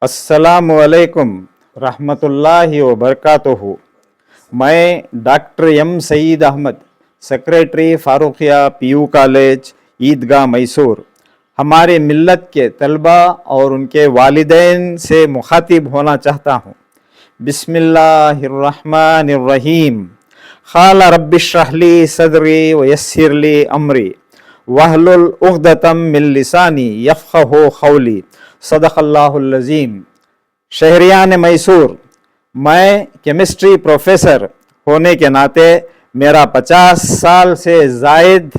अस्सलाम वालेकुम रहमतुल्लाहि व बरकातुहू। मैं doctor M Saeed Ahmed, secretary Farooqia PU college Eidgah Mysore, हमारे मिल्लत के तलबा और उनके वालिदैन से मुखातिब होना चाहता हूँ। बिस्मिल्लाहिर्रहमानिर्रहीम। क़ाल रब्बिश्रह ली सदरी व यस्सिर ली अमरी वहलुल उक़दतम मिन लिसानी यफ़क़हू क़ौली। सदक़ल्लाहुल अज़ीम। शहरियान मैसूर, मैं केमिस्ट्री प्रोफेसर होने के नाते मेरा 50 साल से ज़ायद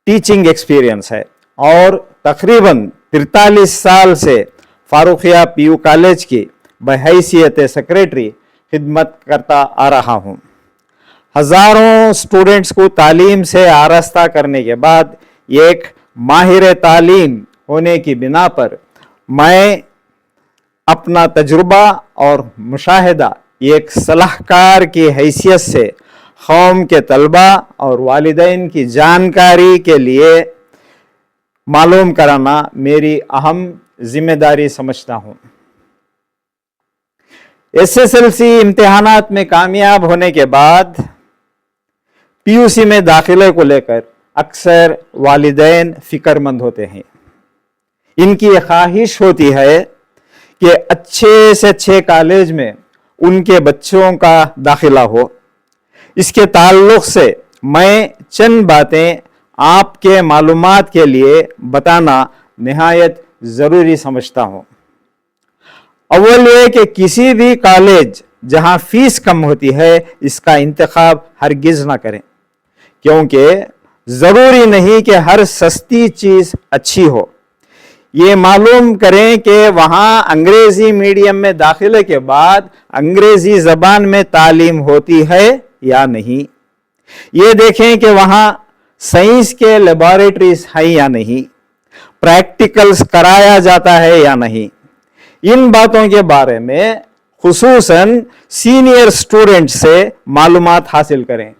टीचिंग एक्सपीरियंस है और तकरीबन 43 साल से फारूकिया पीयू कॉलेज की बहैसियत सेक्रेटरी खिदमत करता आ रहा हूँ। हज़ारों स्टूडेंट्स को तालीम से आरास्ता करने के बाद एक माहिर तालीम होने की बिना पर मैं अपना तजुर्बा और मुशाहिदा एक सलाहकार की हैसियत से कौम के तलबा और वालिदैन की जानकारी के लिए मालूम कराना मेरी अहम जिम्मेदारी समझता हूँ। एसएसएलसी इम्तिहानात में कामयाब होने के बाद पीयूसी में दाखिले को लेकर अक्सर वालिदैन फिक्रमंद होते हैं। इनकी ख्वाहिश होती है कि अच्छे से अच्छे कॉलेज में उनके बच्चों का दाखिला हो। इसके ताल्लुक़ से मैं चंद बातें आपके मालूमात के लिए बताना निहायत ज़रूरी समझता हूँ। अव्वल ये कि किसी भी कॉलेज जहाँ फ़ीस कम होती है इसका इंतखाब हरगिज़ ना करें, क्योंकि ज़रूरी नहीं कि हर सस्ती चीज़ अच्छी हो। ये मालूम करें कि वहाँ अंग्रेज़ी मीडियम में दाखिले के बाद अंग्रेज़ी ज़बान में तालीम होती है या नहीं। ये देखें कि वहाँ साइंस के लेबॉरेटरीज हैं या नहीं, प्रैक्टिकल्स कराया जाता है या नहीं। इन बातों के बारे में खुसूसन सीनियर स्टूडेंट से मालूमात हासिल करें।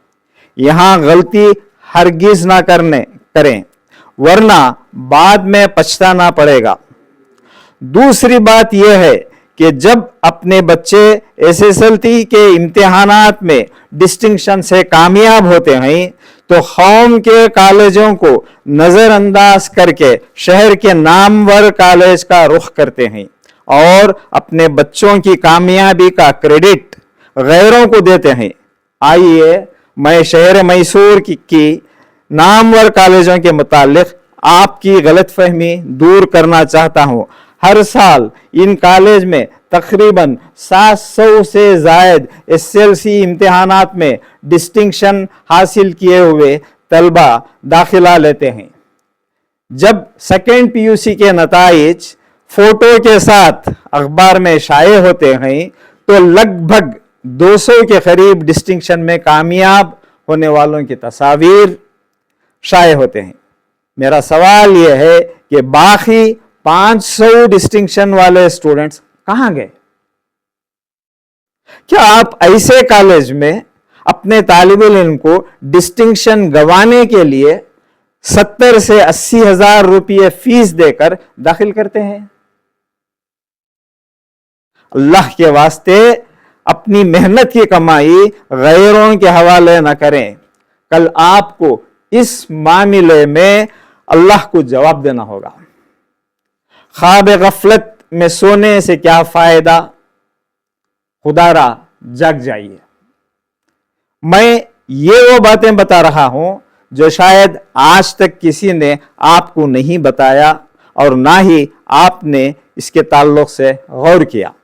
यहाँ गलती हरगिज़ ना करें, वरना बाद में पछताना पड़ेगा। दूसरी बात यह है कि जब अपने बच्चे एसएसएलसी के इम्तिहानात में डिस्टिंक्शन से कामयाब होते हैं तो कौम के कॉलेजों को नज़रअंदाज करके शहर के नामवर कॉलेज का रुख करते हैं और अपने बच्चों की कामयाबी का क्रेडिट गैरों को देते हैं। आइए मैं शहर मैसूर की नामवर कॉलेजों के मुतालिक आपकी गलतफहमी दूर करना चाहता हूँ। हर साल इन कॉलेज में तकरीबन 700 से ज़ायद एसएसएलसी इम्तिहानात में डिस्टिंक्शन हासिल किए हुए तलबा दाखिला लेते हैं। जब सेकेंड पीयूसी के नताइज फ़ोटो के साथ अखबार में शाये होते हैं तो लगभग 200 के करीब डिस्टिंक्शन में कामयाब होने वालों की तस्वीर शाये होते हैं। मेरा सवाल यह है कि बाकी 500 डिस्टिंक्शन वाले स्टूडेंट्स कहाँ गए? क्या आप ऐसे कॉलेज में अपने तालिबे इल्म को डिस्टिंक्शन गंवाने के लिए 70 से 80 हज़ार रुपये फीस देकर दाखिल करते हैं? अल्लाह के वास्ते अपनी मेहनत की कमाई गैरों के हवाले न करें। कल आपको इस मामले में अल्लाह को जवाब देना होगा। ख्वाब गफलत में सोने से क्या फायदा, खुदारा जाग जाइए। मैं ये वो बातें बता रहा हूं जो शायद आज तक किसी ने आपको नहीं बताया और ना ही आपने इसके ताल्लुक से गौर किया।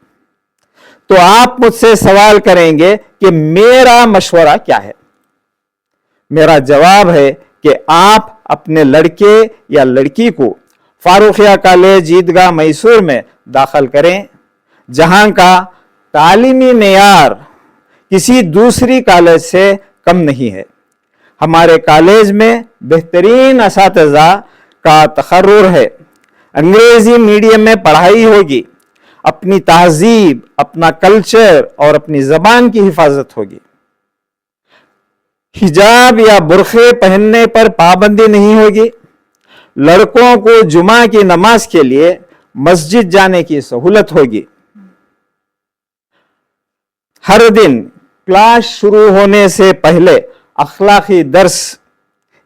तो आप मुझसे सवाल करेंगे कि मेरा मशवरा क्या है? मेरा जवाब है कि आप अपने लड़के या लड़की को फारूकिया कॉलेज ईदगाह मैसूर में दाखिल करें, जहां का तालीमी मेयार किसी दूसरी कॉलेज से कम नहीं है। हमारे कॉलेज में बेहतरीन असातिज़ा का तखर्रुर है। अंग्रेज़ी मीडियम में पढ़ाई होगी, अपनी तहजीब, अपना कल्चर और अपनी ज़बान की हिफाजत होगी। हिजाब या बुरखे पहनने पर पाबंदी नहीं होगी। लड़कों को जुमा की नमाज के लिए मस्जिद जाने की सहूलत होगी। हर दिन क्लास शुरू होने से पहले अखलाकी दर्स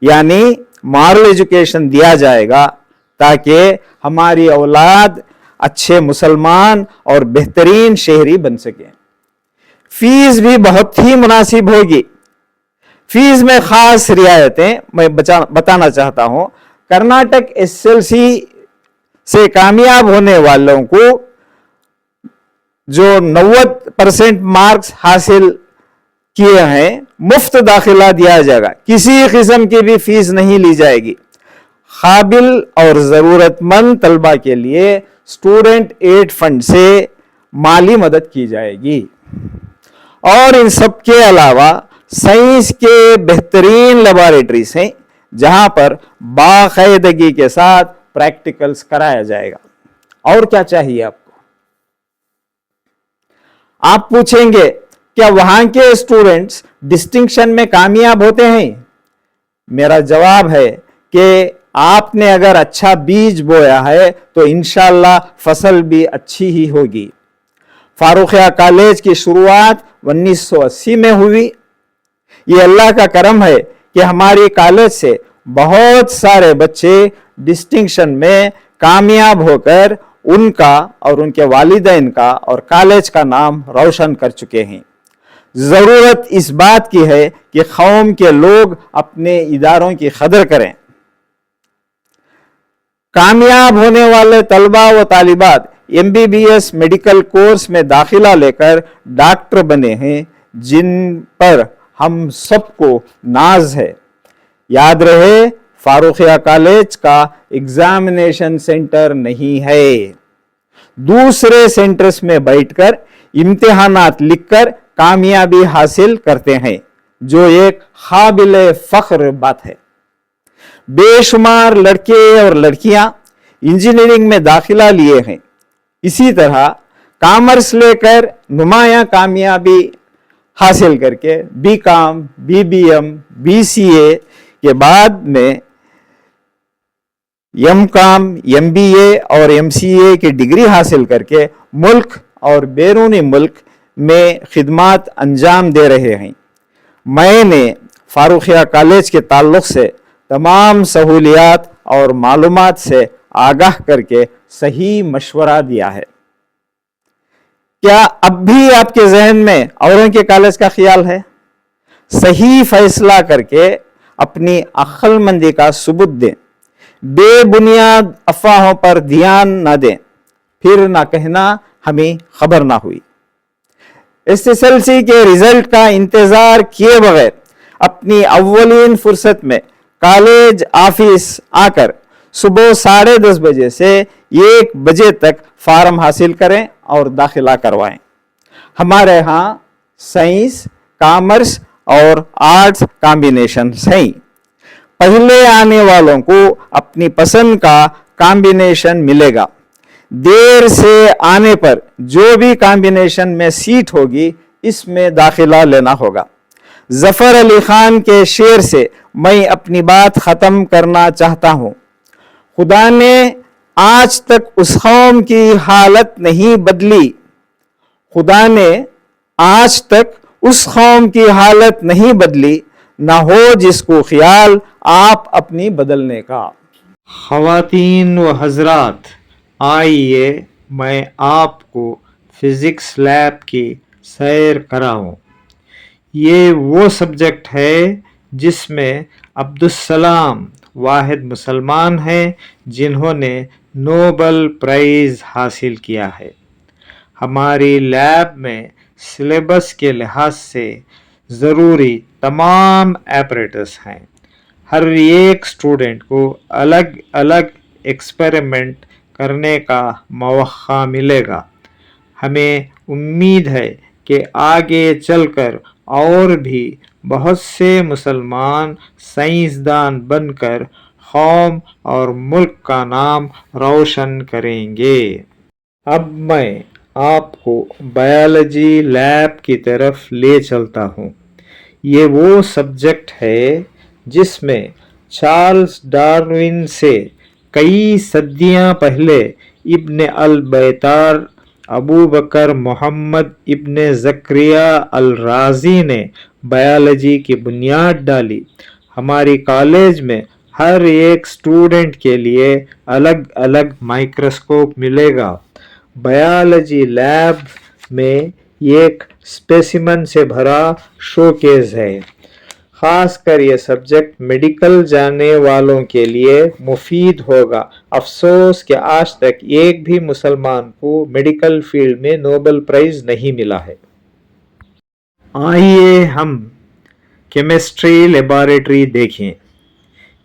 यानी मॉरल एजुकेशन दिया जाएगा ताकि हमारी औलाद अच्छे मुसलमान और बेहतरीन शहरी बन सके। फीस भी बहुत ही मुनासिब होगी। फीस में खास रियायतें मैं बताना चाहता हूं। कर्नाटक एसएलसी से कामयाब होने वालों को जो 90% मार्क्स हासिल किए हैं मुफ्त दाखिला दिया जाएगा, किसी किस्म की भी फीस नहीं ली जाएगी। काबिल और जरूरतमंद तलबा के लिए स्टूडेंट एड फंड से माली मदद की जाएगी। और इन सब के अलावा साइंस के बेहतरीन लेबोरेटरीज हैं जहां पर बाकायदगी के साथ प्रैक्टिकल्स कराया जाएगा। और क्या चाहिए आपको? आप पूछेंगे क्या वहां के स्टूडेंट्स डिस्टिंक्शन में कामयाब होते हैं? मेरा जवाब है कि आपने अगर अच्छा बीज बोया है तो इंशाअल्लाह फसल भी अच्छी ही होगी। फारुखिया कॉलेज की शुरुआत 1980 में हुई। ये अल्लाह का करम है कि हमारी कॉलेज से बहुत सारे बच्चे डिस्टिंक्शन में कामयाब होकर उनका और उनके वालिदैन का और कॉलेज का नाम रोशन कर चुके हैं। जरूरत इस बात की है कि कौम के लोग अपने इदारों की कदर करें। कामयाब होने वाले तलबा व तालिबात MBBS मेडिकल कोर्स में दाखिला लेकर डॉक्टर बने हैं, जिन पर हम सबको नाज है। याद रहे, फारुखिया कॉलेज का एग्जामिनेशन सेंटर नहीं है। दूसरे सेंटर्स में बैठकर इम्तिहानात लिखकर कामयाबी हासिल करते हैं, जो एक काबिल फख्र बात है। बेशुमार लड़के और लड़कियां इंजीनियरिंग में दाखिला लिए हैं। इसी तरह कॉमर्स लेकर नुमायां कामयाबी हासिल करके BCom, BBM, BCA के बाद में MCom, MBA और MCA की डिग्री हासिल करके मुल्क और बैरूनी मुल्क में खिदमात अंजाम दे रहे हैं। मैंने फारुखिया कॉलेज के ताल्लुक से तमाम सहूलियात और मालूमात से आगाह करके सही मशवरा दिया है। क्या अब भी आपके जहन में औरों के कॉलेज का ख्याल है? सही फैसला करके अपनी अक्लमंदी का सबूत दें। बेबुनियाद अफवाहों पर ध्यान न दें, फिर ना कहना हमें खबर ना हुई। SSLC के रिजल्ट का इंतजार किए बगैर अपनी अव्वलीन फुर्सत में कॉलेज ऑफिस आकर सुबह 10:30 बजे से 1 बजे तक फार्म हासिल करें और दाखिला करवाएं। हमारे यहाँ साइंस, कॉमर्स और आर्ट्स कॉम्बिनेशन हैं। पहले आने वालों को अपनी पसंद का कॉम्बिनेशन मिलेगा। देर से आने पर जो भी कॉम्बिनेशन में सीट होगी इसमें दाखिला लेना होगा। जफर अली खान के शेर से मैं अपनी बात खत्म करना चाहता हूं। खुदा ने आज तक उस कौम की हालत नहीं बदली। खुदा ने आज तक उस कौम की हालत नहीं बदली, ना हो जिसको ख्याल आप अपनी बदलने का। ख़वातीन व हजरात, आइए मैं आपको फिज़िक्स लैब की सैर कराऊं। ये वो सब्जेक्ट है जिसमें अब्दुस्सलाम वाहिद मुसलमान हैं जिन्होंने नोबल प्राइज़ हासिल किया है। हमारी लैब में सिलेबस के लिहाज से ज़रूरी तमाम एपरेटस हैं। हर एक स्टूडेंट को अलग अलग एक्सपेरिमेंट करने का मौका मिलेगा। हमें उम्मीद है कि आगे चलकर और भी बहुत से मुसलमान साइंसदान बनकर कौम और मुल्क का नाम रोशन करेंगे। अब मैं आपको बायोलॉजी लैब की तरफ ले चलता हूँ। ये वो सब्जेक्ट है जिसमें चार्ल्स डार्विन से कई सदियां पहले इब्न अल बैतार अबू बकर मोहम्मद इब्न ज़करिया अल राजी ने बायोलॉजी की बुनियाद डाली। हमारी कॉलेज में हर एक स्टूडेंट के लिए अलग अलग माइक्रोस्कोप मिलेगा। बायोलॉजी लैब में एक स्पेसिमन से भरा शोकेस है। खासकर ये सब्जेक्ट मेडिकल जाने वालों के लिए मुफीद होगा। अफसोस कि आज तक एक भी मुसलमान को मेडिकल फील्ड में नोबेल प्राइज नहीं मिला है। आइए हम केमिस्ट्री लेबोरेटरी देखें।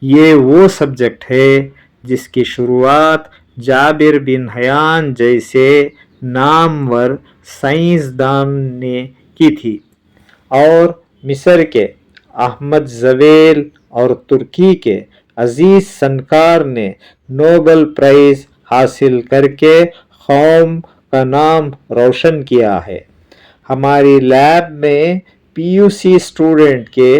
ये वो सब्जेक्ट है जिसकी शुरुआत जाबिर बिन हयान जैसे नामवर साइंसदान ने की थी और मिस्र के अहमद ज़वेल और तुर्की के अजीज सनकार ने नोबेल प्राइज हासिल करके कौम का नाम रोशन किया है। हमारी लैब में पीयूसी स्टूडेंट के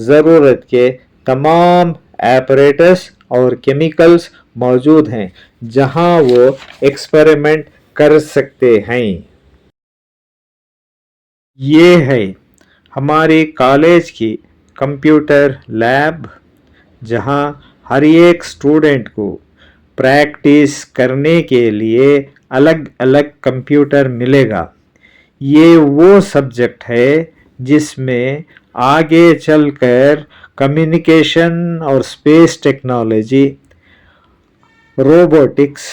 ज़रूरत के तमाम एपरेटस और केमिकल्स मौजूद हैं जहां वो एक्सपेरिमेंट कर सकते हैं। ये है हमारी कॉलेज की कंप्यूटर लैब जहां हर एक स्टूडेंट को प्रैक्टिस करने के लिए अलग अलग कंप्यूटर मिलेगा। ये वो सब्जेक्ट है जिसमें आगे चलकर कम्युनिकेशन और space technology, robotics,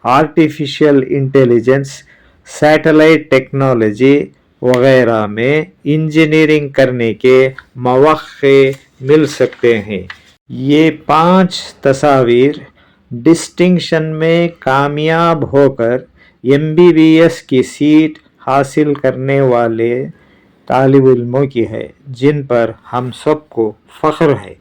artificial intelligence, satellite technology वगैरह में इंजीनियरिंग करने के मौके मिल सकते हैं। ये 5 तस्वीर डिस्टिंक्शन में कामयाब होकर MBBS की सीट हासिल करने वाले तालिब इल्मों की है जिन पर हम सबको फ़ख्र है।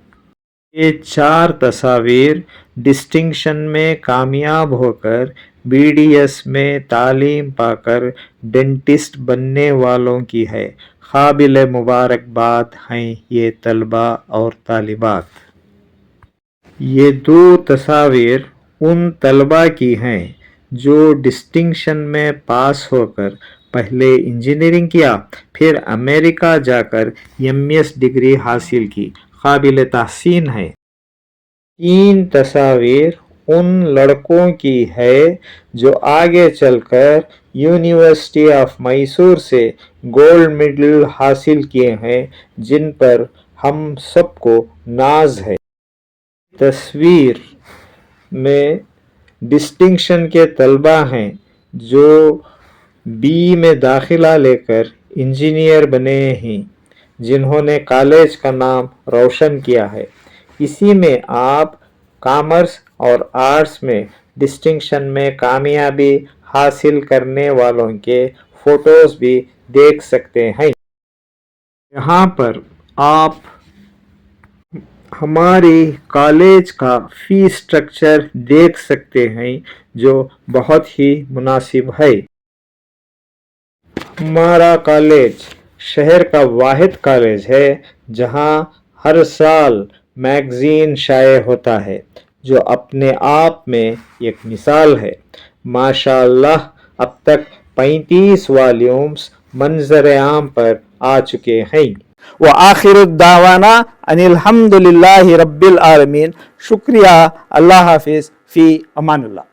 ये 4 तस्वीर डिस्टिंक्शन में कामयाब होकर BDS में तालीम पाकर डेंटिस्ट बनने वालों की है। काबिल मुबारकबाद हैं ये तलबा और तालिबात। ये 2 तस्वीर उन तलबा की हैं जो डिस्टिंक्शन में पास होकर पहले इंजीनियरिंग किया, फिर अमेरिका जाकर MS डिग्री हासिल की। काबिल तहसीन है। 3 तस्वीर उन लड़कों की है जो आगे चलकर यूनिवर्सिटी ऑफ मैसूर से गोल्ड मेडल हासिल किए हैं जिन पर हम सबको नाज है। तस्वीर में डिस्टिंक्शन के तलबा हैं जो BE में दाखिला लेकर इंजीनियर बने हैं जिन्होंने कॉलेज का नाम रोशन किया है। इसी में आप कॉमर्स और आर्ट्स में डिस्टिंक्शन में कामयाबी हासिल करने वालों के फोटोज भी देख सकते हैं। यहाँ पर आप हमारी कॉलेज का फी स्ट्रक्चर देख सकते हैं जो बहुत ही मुनासिब है। हमारा कॉलेज शहर का वाहिद कॉलेज है जहां हर साल मैगजीन शाये होता है जो अपने आप में एक मिसाल है। माशाअल्लाह अब तक 35 वॉल्यूम्स मंजर आम पर आ चुके हैं। व आखिर दावाना अनिल हम्दुलिल्लाहि रब्बिल आलमीन। शुक्रिया। अल्लाह हाफिज़। फ़ी अमानुल्लाह।